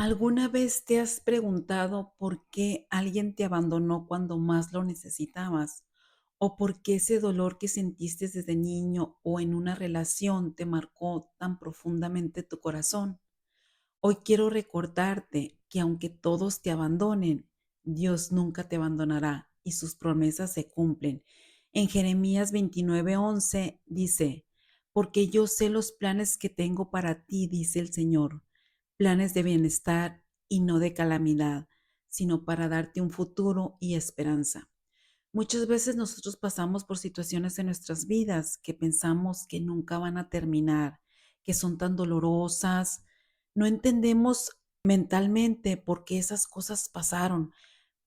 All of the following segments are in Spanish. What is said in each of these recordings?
¿Alguna vez te has preguntado por qué alguien te abandonó cuando más lo necesitabas? ¿O por qué ese dolor que sentiste desde niño o en una relación te marcó tan profundamente tu corazón? Hoy quiero recordarte que aunque todos te abandonen, Dios nunca te abandonará y sus promesas se cumplen. En Jeremías 29:11 dice, porque yo sé los planes que tengo para ti, dice el Señor, planes de bienestar y no de calamidad, sino para darte un futuro y esperanza. Muchas veces nosotros pasamos por situaciones en nuestras vidas que pensamos que nunca van a terminar, que son tan dolorosas. No entendemos mentalmente por qué esas cosas pasaron,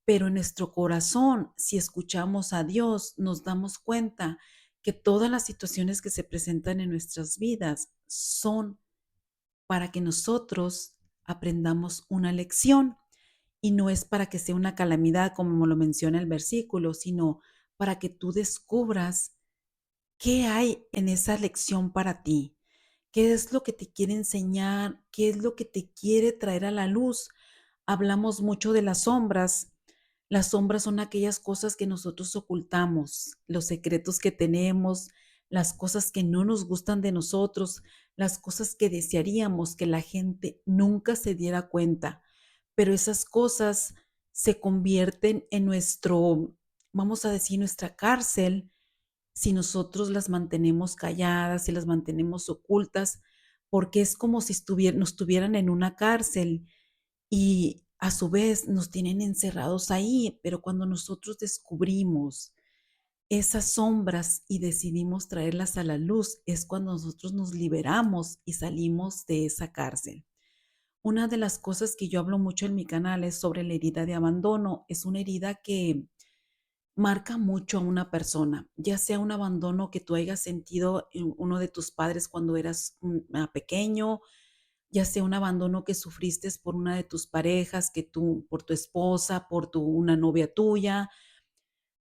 pero en nuestro corazón, si escuchamos a Dios, nos damos cuenta que todas las situaciones que se presentan en nuestras vidas son para que nosotros aprendamos una lección. Y no es para que sea una calamidad, como lo menciona el versículo, sino para que tú descubras qué hay en esa lección para ti, qué es lo que te quiere enseñar, qué es lo que te quiere traer a la luz. Hablamos mucho de las sombras. Las sombras son aquellas cosas que nosotros ocultamos, los secretos que tenemos, las cosas que no nos gustan de nosotros, las cosas que desearíamos que la gente nunca se diera cuenta, pero esas cosas se convierten en nuestro, vamos a decir, nuestra cárcel si nosotros las mantenemos calladas, si las mantenemos ocultas, porque es como si nos tuvieran en una cárcel y a su vez nos tienen encerrados ahí, pero cuando nosotros descubrimos esas sombras y decidimos traerlas a la luz, es cuando nosotros nos liberamos y salimos de esa cárcel. Una de las cosas que yo hablo mucho en mi canal es sobre la herida de abandono. Es una herida que marca mucho a una persona, ya sea un abandono que tú hayas sentido en uno de tus padres cuando eras pequeño, ya sea un abandono que sufriste por una de tus parejas, que tú, por tu esposa, una novia tuya.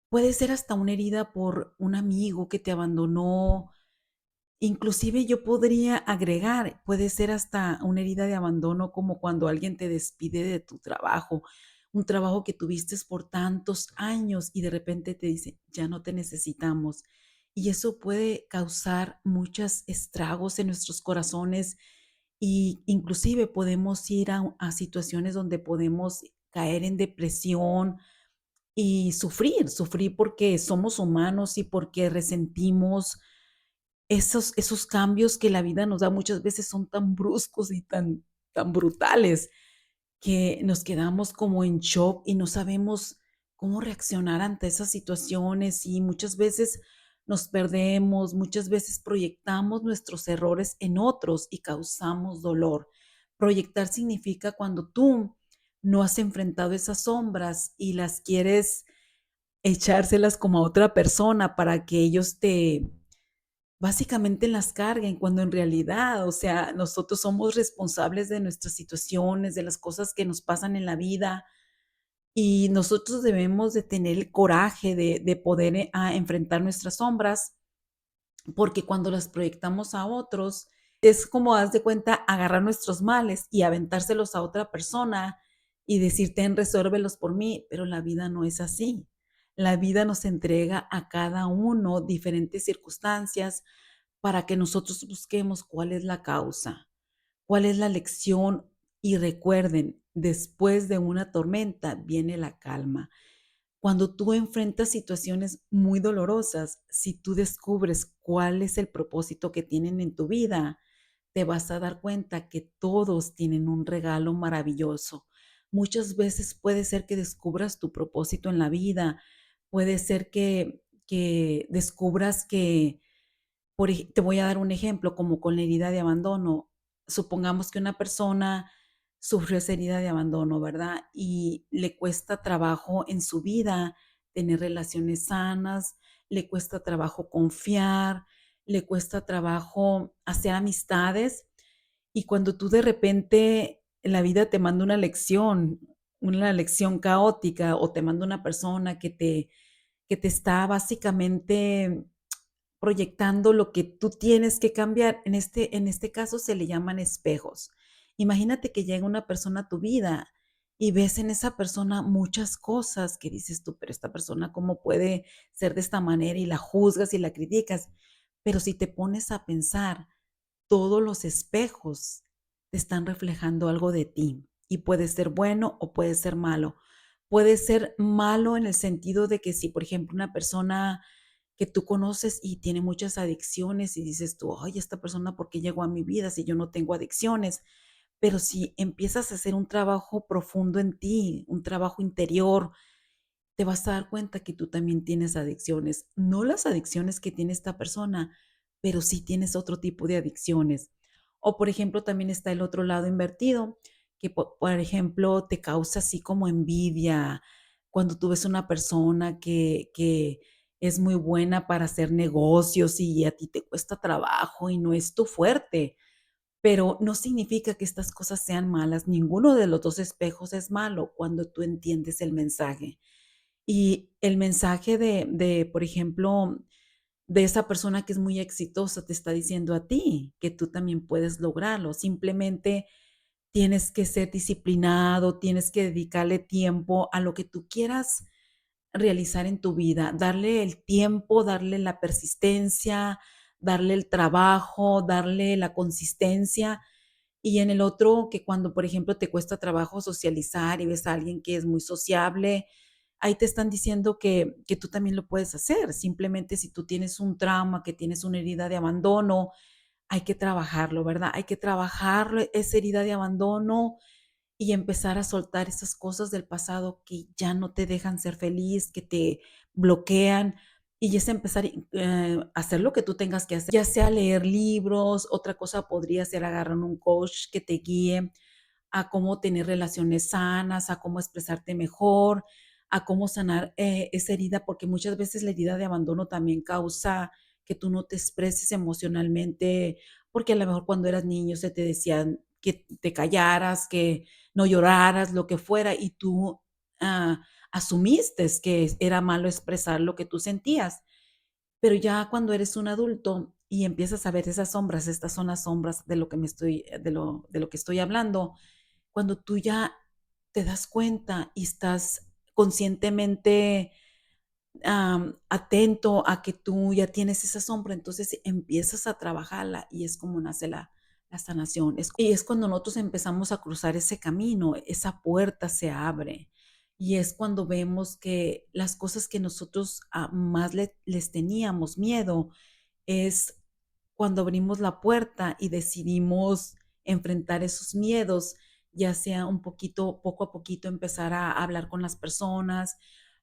Puede ser hasta una herida por un amigo que te abandonó. Inclusive yo podría agregar, puede ser hasta una herida de abandono como cuando alguien te despide de tu trabajo, un trabajo que tuviste por tantos años y de repente te dice, ya no te necesitamos. Y eso puede causar muchos estragos en nuestros corazones y inclusive podemos ir a situaciones donde podemos caer en depresión y sufrir porque somos humanos y porque resentimos esos cambios que la vida nos da muchas veces son tan bruscos y tan brutales, que nos quedamos como en shock y no sabemos cómo reaccionar ante esas situaciones, y muchas veces nos perdemos, muchas veces proyectamos nuestros errores en otros y causamos dolor. Proyectar significa cuando tú no has enfrentado esas sombras y las quieres echárselas como a otra persona para que ellos te básicamente las carguen, cuando en realidad, o sea, nosotros somos responsables de nuestras situaciones, de las cosas que nos pasan en la vida, y nosotros debemos de tener el coraje de poder, enfrentar nuestras sombras, porque cuando las proyectamos a otros, es como, haz de cuenta, agarrar nuestros males y aventárselos a otra persona y decir: "Ten, resuélvelos por mí", pero la vida no es así. La vida nos entrega a cada uno diferentes circunstancias para que nosotros busquemos cuál es la causa, cuál es la lección. Y recuerden, después de una tormenta viene la calma. Cuando tú enfrentas situaciones muy dolorosas, si tú descubres cuál es el propósito que tienen en tu vida, te vas a dar cuenta que todos tienen un regalo maravilloso. Muchas veces puede ser que descubras tu propósito en la vida, puede ser que descubras que te voy a dar un ejemplo, como con la herida de abandono. Supongamos que una persona sufrió esa herida de abandono, ¿verdad? Y le cuesta trabajo en su vida tener relaciones sanas, le cuesta trabajo confiar, le cuesta trabajo hacer amistades. Y cuando tú de repente la vida te manda una lección caótica, o te manda una persona que te está básicamente proyectando lo que tú tienes que cambiar. En este caso se le llaman espejos. Imagínate que llega una persona a tu vida y ves en esa persona muchas cosas que dices tú, pero esta persona, ¿cómo puede ser de esta manera? Y la juzgas y la criticas. Pero si te pones a pensar, todos los espejos te están reflejando algo de ti y puede ser bueno o puede ser malo. Puede ser malo en el sentido de que si, por ejemplo, una persona que tú conoces y tiene muchas adicciones y dices tú, ay, esta persona, ¿por qué llegó a mi vida si yo no tengo adicciones? Pero si empiezas a hacer un trabajo profundo en ti, un trabajo interior, te vas a dar cuenta que tú también tienes adicciones. No las adicciones que tiene esta persona, pero sí tienes otro tipo de adicciones. O, por ejemplo, también está el otro lado invertido, que, por ejemplo, te causa así como envidia cuando tú ves una persona que es muy buena para hacer negocios y a ti te cuesta trabajo y no es tu fuerte, pero no significa que estas cosas sean malas. Ninguno de los dos espejos es malo cuando tú entiendes el mensaje. Y el mensaje de, por ejemplo, de esa persona que es muy exitosa te está diciendo a ti que tú también puedes lograrlo. Simplemente tienes que ser disciplinado, tienes que dedicarle tiempo a lo que tú quieras realizar en tu vida, darle el tiempo, darle la persistencia, darle el trabajo, darle la consistencia. Y en el otro, que cuando, por ejemplo, te cuesta trabajo socializar y ves a alguien que es muy sociable, ahí te están diciendo que tú también lo puedes hacer. Simplemente si tú tienes un trauma, que tienes una herida de abandono, hay que trabajarlo, ¿verdad? Hay que trabajar esa herida de abandono y empezar a soltar esas cosas del pasado que ya no te dejan ser feliz, que te bloquean, y es empezar, a hacer lo que tú tengas que hacer, ya sea leer libros, otra cosa podría ser agarrar un coach que te guíe a cómo tener relaciones sanas, a cómo expresarte mejor, a cómo sanar, esa herida, porque muchas veces la herida de abandono también causa que tú no te expreses emocionalmente, porque a lo mejor cuando eras niño se te decían que te callaras, que no lloraras, lo que fuera, y tú, asumiste que era malo expresar lo que tú sentías. Pero ya cuando eres un adulto y empiezas a ver esas sombras, estas son las sombras de lo que me estoy de lo que estoy hablando, cuando tú ya te das cuenta y estás conscientemente, atento a que tú ya tienes esa sombra, entonces empiezas a trabajarla y es como nace la sanación. Y es cuando nosotros empezamos a cruzar ese camino, esa puerta se abre. Y es cuando vemos que las cosas que nosotros más les teníamos miedo es cuando abrimos la puerta y decidimos enfrentar esos miedos, ya sea un poquito, poco a poquito empezar a hablar con las personas,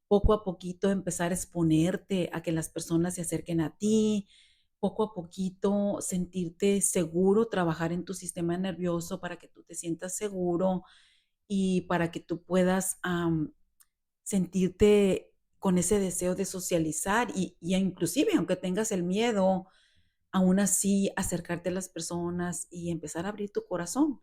poco a poquito empezar a exponerte a que las personas se acerquen a ti, poco a poquito sentirte seguro, trabajar en tu sistema nervioso para que tú te sientas seguro y para que tú puedas sentirte con ese deseo de socializar y inclusive aunque tengas el miedo, aún así acercarte a las personas y empezar a abrir tu corazón.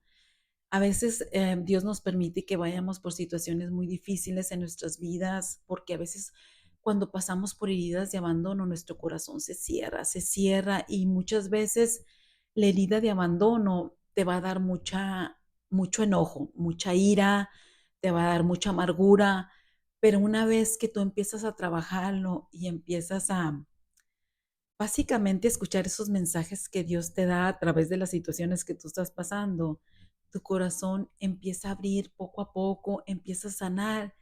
A veces Dios nos permite que vayamos por situaciones muy difíciles en nuestras vidas, porque a veces cuando pasamos por heridas de abandono, nuestro corazón se cierra y muchas veces la herida de abandono te va a dar mucho enojo, mucha ira, te va a dar mucha amargura, pero una vez que tú empiezas a trabajarlo y empiezas a básicamente escuchar esos mensajes que Dios te da a través de las situaciones que tú estás pasando, tu corazón empieza a abrir poco a poco, empieza a sanar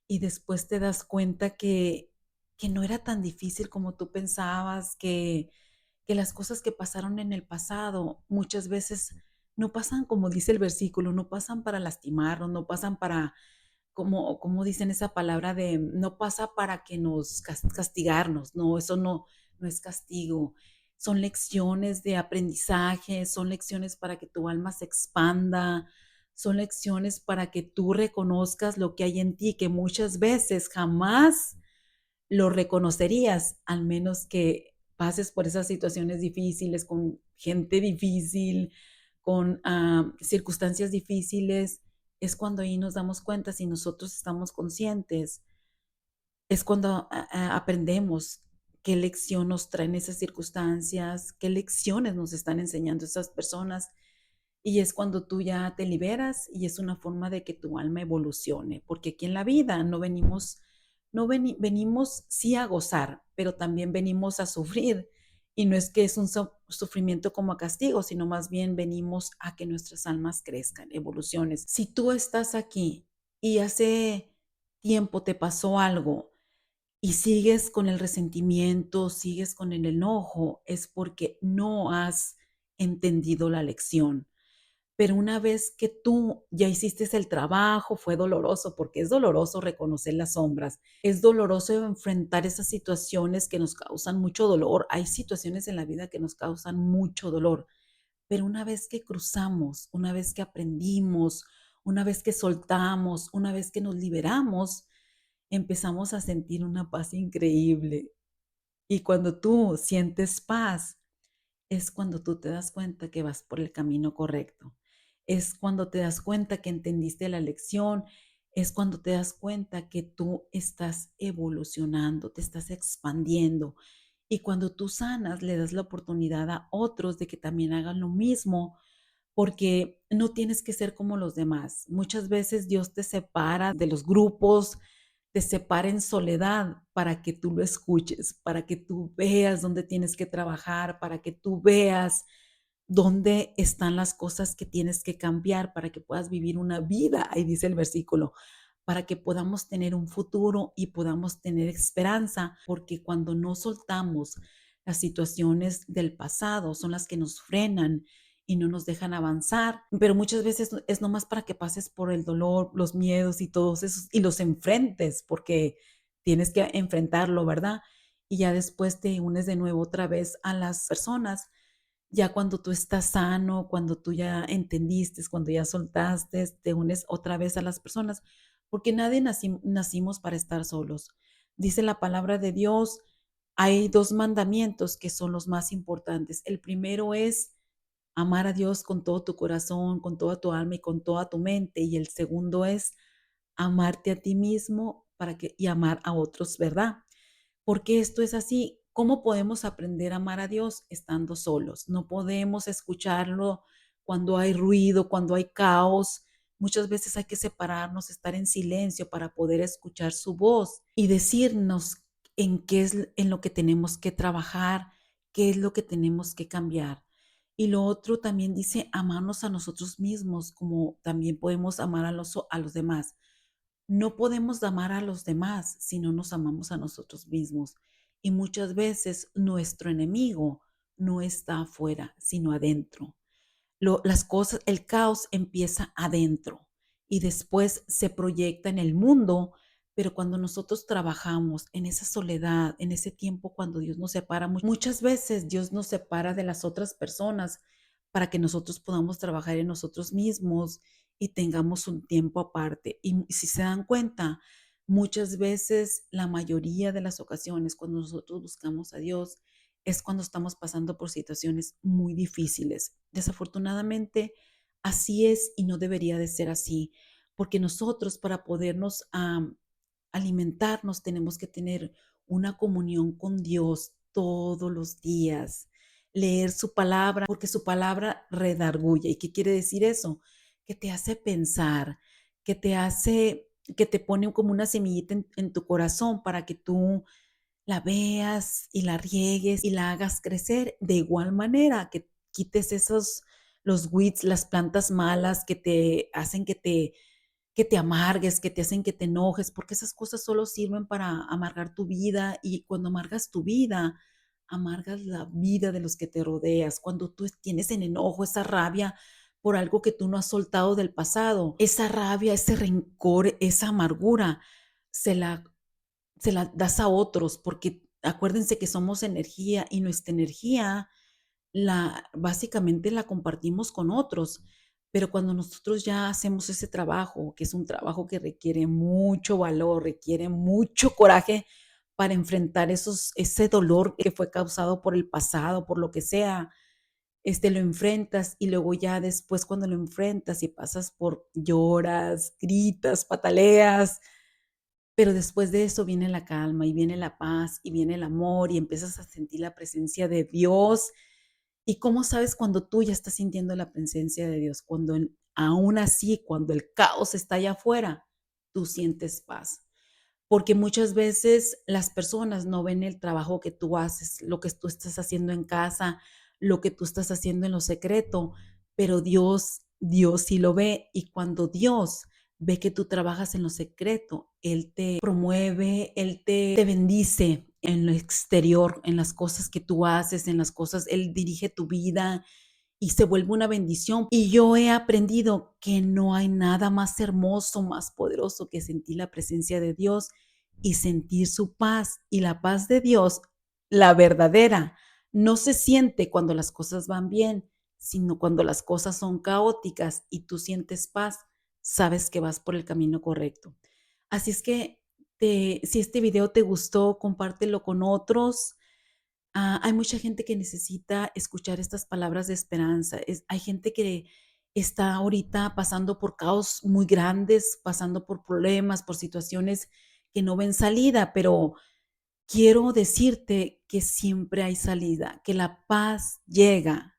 y después te das cuenta que no era tan difícil como tú pensabas, que las cosas que pasaron en el pasado muchas veces no pasan como dice el versículo, no pasan para lastimarnos, no pasan para como dicen esa palabra de no pasa para que nos castigarnos, no, eso no es castigo. Son lecciones de aprendizaje, son lecciones para que tu alma se expanda, son lecciones para que tú reconozcas lo que hay en ti, que muchas veces jamás lo reconocerías, al menos que pases por esas situaciones difíciles, con gente difícil, con circunstancias difíciles, es cuando ahí nos damos cuenta si nosotros estamos conscientes, es cuando aprendemos qué lección nos traen esas circunstancias, qué lecciones nos están enseñando esas personas y es cuando tú ya te liberas y es una forma de que tu alma evolucione, porque aquí en la vida no venimos, venimos sí a gozar, pero también venimos a sufrir. Y no es que es un sufrimiento como a castigo, sino más bien venimos a que nuestras almas crezcan, evoluciones. Si tú estás aquí y hace tiempo te pasó algo y sigues con el resentimiento, sigues con el enojo, es porque no has entendido la lección. Pero una vez que tú ya hiciste el trabajo, fue doloroso, porque es doloroso reconocer las sombras, es doloroso enfrentar esas situaciones que nos causan mucho dolor. Hay situaciones en la vida que nos causan mucho dolor, pero una vez que cruzamos, una vez que aprendimos, una vez que soltamos, una vez que nos liberamos, empezamos a sentir una paz increíble. Y cuando tú sientes paz, es cuando tú te das cuenta que vas por el camino correcto. Es cuando te das cuenta que entendiste la lección. Es cuando te das cuenta que tú estás evolucionando, te estás expandiendo. Y cuando tú sanas, le das la oportunidad a otros de que también hagan lo mismo, porque no tienes que ser como los demás. Muchas veces Dios te separa de los grupos, te separa en soledad para que tú lo escuches, para que tú veas dónde tienes que trabajar, para que tú veas dónde están las cosas que tienes que cambiar para que puedas vivir una vida, ahí dice el versículo, para que podamos tener un futuro y podamos tener esperanza, porque cuando no soltamos las situaciones del pasado son las que nos frenan y no nos dejan avanzar, pero muchas veces es nomás para que pases por el dolor, los miedos y todos esos y los enfrentes, porque tienes que enfrentarlo, ¿verdad? Y ya después te unes de nuevo otra vez a las personas ya cuando tú estás sano, cuando tú ya entendiste, cuando ya soltaste, te unes otra vez a las personas, porque nadie nacimos para estar solos. Dice la palabra de Dios, hay dos mandamientos que son los más importantes. El primero es amar a Dios con todo tu corazón, con toda tu alma y con toda tu mente. Y el segundo es amarte a ti mismo y amar a otros, ¿verdad? Porque esto es así. ¿Cómo podemos aprender a amar a Dios estando solos? No podemos escucharlo cuando hay ruido, cuando hay caos. Muchas veces hay que separarnos, estar en silencio para poder escuchar su voz y decirnos en qué es en lo que tenemos que trabajar, qué es lo que tenemos que cambiar. Y lo otro también dice amarnos a nosotros mismos, como también podemos amar a los demás. No podemos amar a los demás si no nos amamos a nosotros mismos. Y muchas veces nuestro enemigo no está afuera, sino adentro. Las cosas, el caos empieza adentro y después se proyecta en el mundo, pero cuando nosotros trabajamos en esa soledad, en ese tiempo cuando Dios nos separa, muchas veces Dios nos separa de las otras personas para que nosotros podamos trabajar en nosotros mismos y tengamos un tiempo aparte. Y si se dan cuenta, muchas veces, la mayoría de las ocasiones, cuando nosotros buscamos a Dios, es cuando estamos pasando por situaciones muy difíciles. Desafortunadamente, así es y no debería de ser así, porque nosotros para podernos alimentarnos tenemos que tener una comunión con Dios todos los días, leer su palabra, porque su palabra redarguye. ¿Y qué quiere decir eso? Que te hace pensar, que te pone como una semillita en tu corazón para que tú la veas y la riegues y la hagas crecer de igual manera, que quites los weeds, las plantas malas que te hacen que te amargues, que te hacen que te enojes, porque esas cosas solo sirven para amargar tu vida y cuando amargas tu vida, amargas la vida de los que te rodeas. Cuando tú tienes en enojo, esa rabia por algo que tú no has soltado del pasado, esa rabia, ese rencor, esa amargura, se la se la das a otros, porque acuérdense que somos energía y nuestra energía básicamente la compartimos con otros. Pero cuando nosotros ya hacemos ese trabajo, que es un trabajo que requiere mucho valor, requiere mucho coraje para enfrentar ese dolor que fue causado por el pasado, por lo que sea, lo enfrentas y luego ya después cuando lo enfrentas y pasas por lloras, gritas, pataleas, pero después de eso viene la calma y viene la paz y viene el amor y empiezas a sentir la presencia de Dios ¿Y cómo sabes cuando tú ya estás sintiendo la presencia de Dios? Cuando aún así, cuando el caos está allá afuera, tú sientes paz. Porque muchas veces las personas no ven el trabajo que tú haces, lo que tú estás haciendo en casa, lo que tú estás haciendo en lo secreto, pero Dios sí lo ve. Y cuando Dios ve que tú trabajas en lo secreto, Él te promueve, Él te bendice en lo exterior, en las cosas que tú haces, en las cosas, Él dirige tu vida y se vuelve una bendición. Y yo he aprendido que no hay nada más hermoso, más poderoso que sentir la presencia de Dios y sentir su paz. Y la paz de Dios, la verdadera, no se siente cuando las cosas van bien, sino cuando las cosas son caóticas y tú sientes paz, sabes que vas por el camino correcto. Así es que si este video te gustó, compártelo con otros. Hay mucha gente que necesita escuchar estas palabras de esperanza. Hay gente que está ahorita pasando por caos muy grandes, pasando por problemas, por situaciones que no ven salida, pero quiero decirte que siempre hay salida, que la paz llega,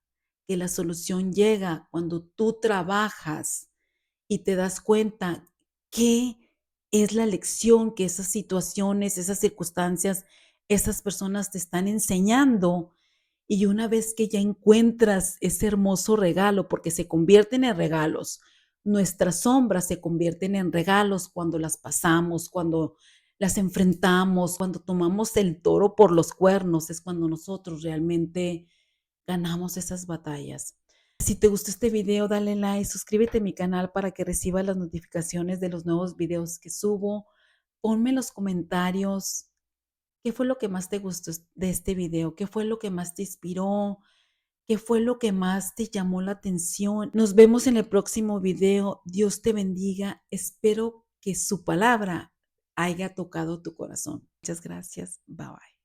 que la solución llega cuando tú trabajas y te das cuenta qué es la lección que esas situaciones, esas circunstancias, esas personas te están enseñando. Y una vez que ya encuentras ese hermoso regalo, porque se convierten en regalos, nuestras sombras se convierten en regalos cuando las pasamos, cuando las enfrentamos, cuando tomamos el toro por los cuernos, es cuando nosotros realmente ganamos esas batallas. Si te gustó este video, dale like, suscríbete a mi canal para que recibas las notificaciones de los nuevos videos que subo. Ponme en los comentarios qué fue lo que más te gustó de este video, qué fue lo que más te inspiró, qué fue lo que más te llamó la atención. Nos vemos en el próximo video. Dios te bendiga. Espero que su palabra haya tocado tu corazón. Muchas gracias. Bye bye.